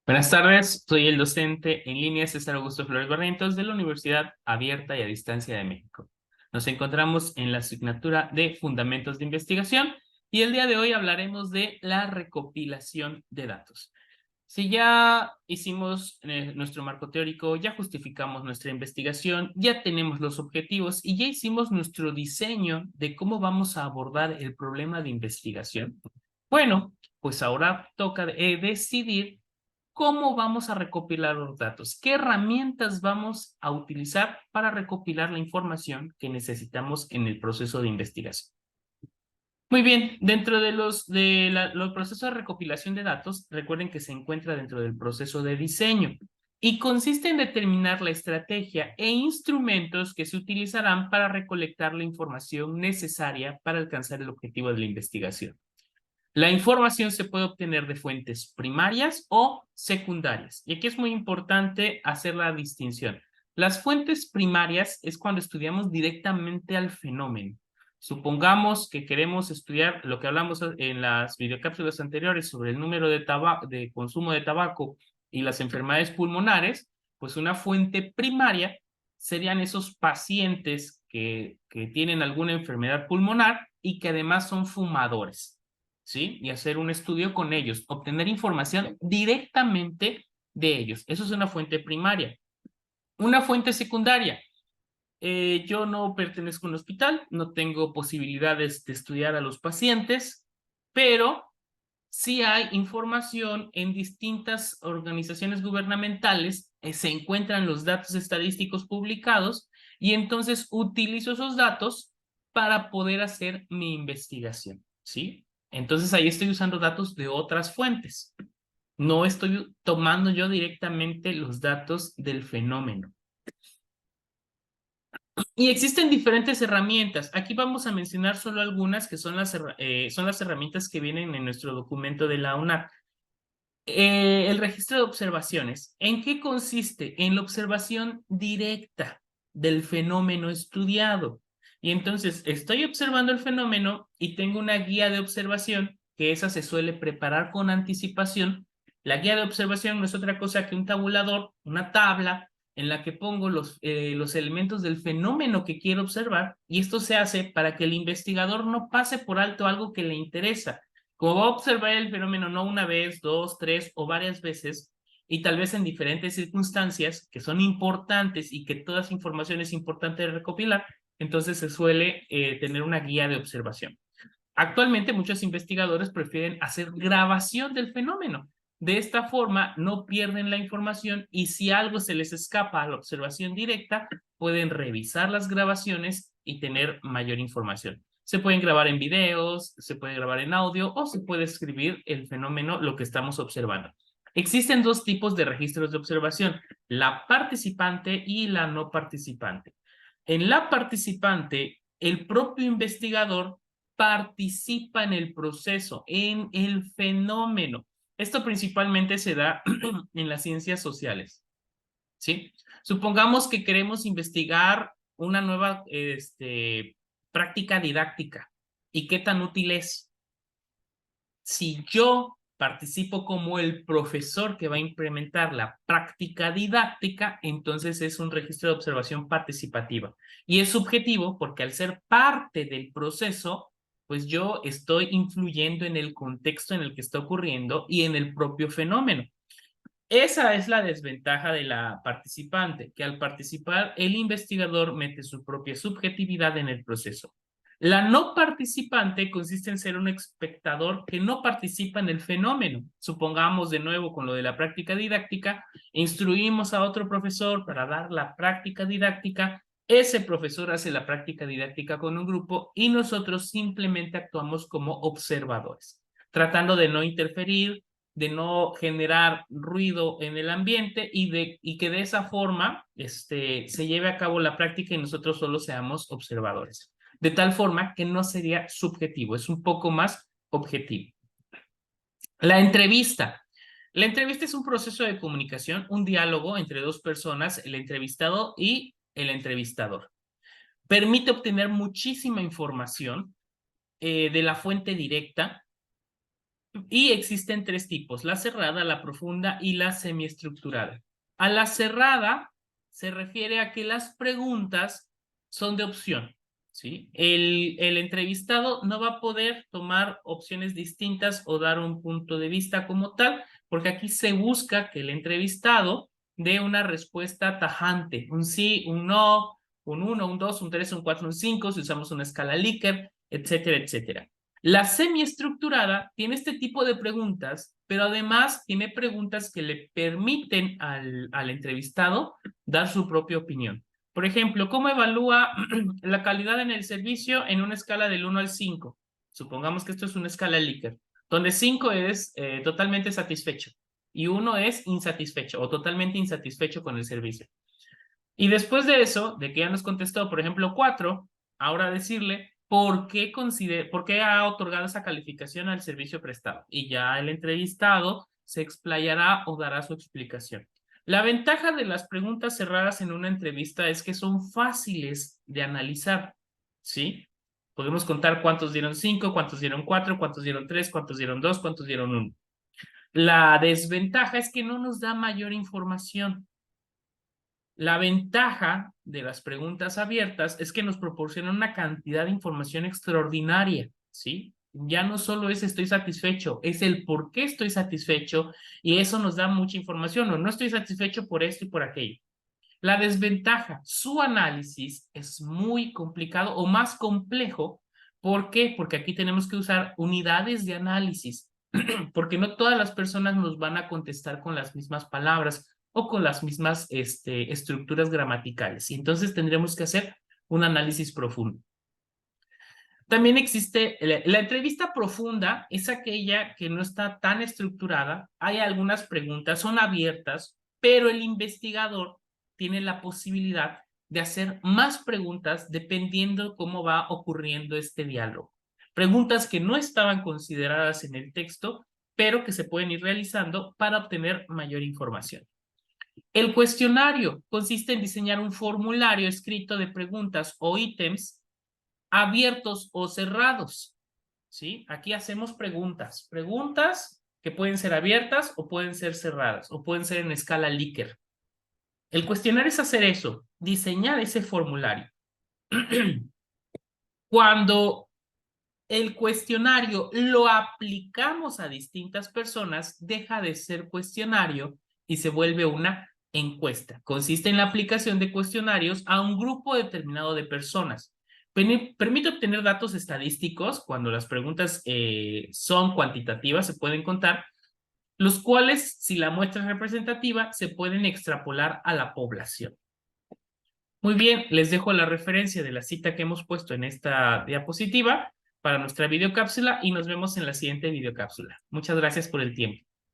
Buenas tardes, soy el docente en línea César Augusto Flores Barrientos de la Universidad Abierta y a Distancia de México. Nos encontramos en la asignatura de Fundamentos de Investigación y el día de hoy hablaremos de la recopilación de datos. Si ya hicimos nuestro marco teórico, ya justificamos nuestra investigación, ya tenemos los objetivos y ya hicimos nuestro diseño de cómo vamos a abordar el problema de investigación. Bueno, pues ahora toca decidir cómo vamos a recopilar los datos, qué herramientas vamos a utilizar para recopilar la información que necesitamos en el proceso de investigación. Muy bien, dentro de los procesos de recopilación de datos, recuerden que se encuentra dentro del proceso de diseño y consiste en determinar la estrategia e instrumentos que se utilizarán para recolectar la información necesaria para alcanzar el objetivo de la investigación. La información se puede obtener de fuentes primarias o secundarias. Y aquí es muy importante hacer la distinción. Las fuentes primarias es cuando estudiamos directamente al fenómeno. Supongamos que queremos estudiar lo que hablamos en las videocápsulas anteriores sobre el número de consumo de tabaco y las enfermedades pulmonares, pues una fuente primaria serían esos pacientes que tienen alguna enfermedad pulmonar y que además son fumadores. ¿Sí? Y hacer un estudio con ellos, obtener información directamente de ellos. Eso es una fuente primaria. Una fuente secundaria. Yo no pertenezco a un hospital, no tengo posibilidades de estudiar a los pacientes, pero sí hay información en distintas organizaciones gubernamentales, se encuentran los datos estadísticos publicados y entonces utilizo esos datos para poder hacer mi investigación, ¿sí? Entonces ahí estoy usando datos de otras fuentes. No estoy tomando yo directamente los datos del fenómeno. Y existen diferentes herramientas. Aquí vamos a mencionar solo algunas que son son las herramientas que vienen en nuestro documento de la UNAC. El registro de observaciones. ¿En qué consiste? En la observación directa del fenómeno estudiado. Y entonces estoy observando el fenómeno y tengo una guía de observación, que esa se suele preparar con anticipación. La guía de observación no es otra cosa que un tabulador, una tabla en la que pongo los elementos del fenómeno que quiero observar, y esto se hace para que el investigador no pase por alto algo que le interesa. Como va a observar el fenómeno no una vez, dos, tres o varias veces, y tal vez en diferentes circunstancias que son importantes y que toda esa información es importante de recopilar, entonces se suele tener una guía de observación. Actualmente muchos investigadores prefieren hacer grabación del fenómeno. De esta forma no pierden la información y si algo se les escapa a la observación directa, pueden revisar las grabaciones y tener mayor información. Se pueden grabar en videos, se puede grabar en audio o se puede escribir el fenómeno, lo que estamos observando. Existen dos tipos de registros de observación, la participante y la no participante. En la participante, el propio investigador participa en el proceso, en el fenómeno. Esto principalmente se da en las ciencias sociales, ¿sí? Supongamos que queremos investigar una nueva práctica didáctica y qué tan útil es. Si yo participo como el profesor que va a implementar la práctica didáctica, entonces es un registro de observación participativa. Y es subjetivo porque al ser parte del proceso, pues yo estoy influyendo en el contexto en el que está ocurriendo y en el propio fenómeno. Esa es la desventaja de la participante, que al participar el investigador mete su propia subjetividad en el proceso. La no participante consiste en ser un espectador que no participa en el fenómeno. Supongamos de nuevo con lo de la práctica didáctica, instruimos a otro profesor para dar la práctica didáctica, ese profesor hace la práctica didáctica con un grupo y nosotros simplemente actuamos como observadores, tratando de no interferir, de no generar ruido en el ambiente y que de esa forma se lleve a cabo la práctica y nosotros solo seamos observadores. De tal forma que no sería subjetivo, es un poco más objetivo. La entrevista. La entrevista es un proceso de comunicación, un diálogo entre dos personas, el entrevistado y el entrevistador. Permite obtener muchísima información de la fuente directa Y existen tres tipos: la cerrada, la profunda y la semiestructurada. A la cerrada se refiere a que las preguntas son de opción, ¿sí? El entrevistado no va a poder tomar opciones distintas o dar un punto de vista como tal, porque aquí se busca que el entrevistado dé una respuesta tajante: un sí, un no, un 1, un 2, un 3, un 4, un 5, si usamos una escala Likert, etcétera, etcétera. La semiestructurada tiene este tipo de preguntas, pero además tiene preguntas que le permiten al entrevistado dar su propia opinión. Por ejemplo, ¿cómo evalúa la calidad en el servicio en una escala del 1 al 5? Supongamos que esto es una escala Likert, donde 5 es totalmente satisfecho y 1 es insatisfecho o totalmente insatisfecho con el servicio. Y después de eso, de que ya nos contestó, por ejemplo, 4, ahora decirle por qué ha otorgado esa calificación al servicio prestado. Y ya el entrevistado se explayará o dará su explicación. La ventaja de las preguntas cerradas en una entrevista es que son fáciles de analizar, ¿sí? Podemos contar cuántos dieron 5, cuántos dieron 4, cuántos dieron 3, cuántos dieron 2, cuántos dieron 1. La desventaja es que no nos da mayor información. La ventaja de las preguntas abiertas es que nos proporcionan una cantidad de información extraordinaria, ¿sí? Ya no solo es estoy satisfecho, es el por qué estoy satisfecho, y eso nos da mucha información, o no estoy satisfecho por esto y por aquello. La desventaja: su análisis es muy complicado o más complejo. ¿Por qué? Porque aquí tenemos que usar unidades de análisis, porque no todas las personas nos van a contestar con las mismas palabras o con las mismas estructuras gramaticales. Y entonces tendremos que hacer un análisis profundo. También existe la entrevista profunda, es aquella que no está tan estructurada. Hay algunas preguntas, son abiertas, pero el investigador tiene la posibilidad de hacer más preguntas dependiendo cómo va ocurriendo este diálogo. Preguntas que no estaban consideradas en el texto, pero que se pueden ir realizando para obtener mayor información. El cuestionario consiste en diseñar un formulario escrito de preguntas o ítems abiertos o cerrados, ¿sí? Aquí hacemos preguntas que pueden ser abiertas o pueden ser cerradas o pueden ser en escala Likert. El cuestionario es hacer eso, diseñar ese formulario. Cuando el cuestionario lo aplicamos a distintas personas, deja de ser cuestionario y se vuelve una encuesta. Consiste en la aplicación de cuestionarios a un grupo determinado de personas. Permite obtener datos estadísticos cuando las preguntas son cuantitativas, se pueden contar, los cuales, si la muestra es representativa, se pueden extrapolar a la población. Muy bien, les dejo la referencia de la cita que hemos puesto en esta diapositiva para nuestra videocápsula y nos vemos en la siguiente videocápsula. Muchas gracias por el tiempo.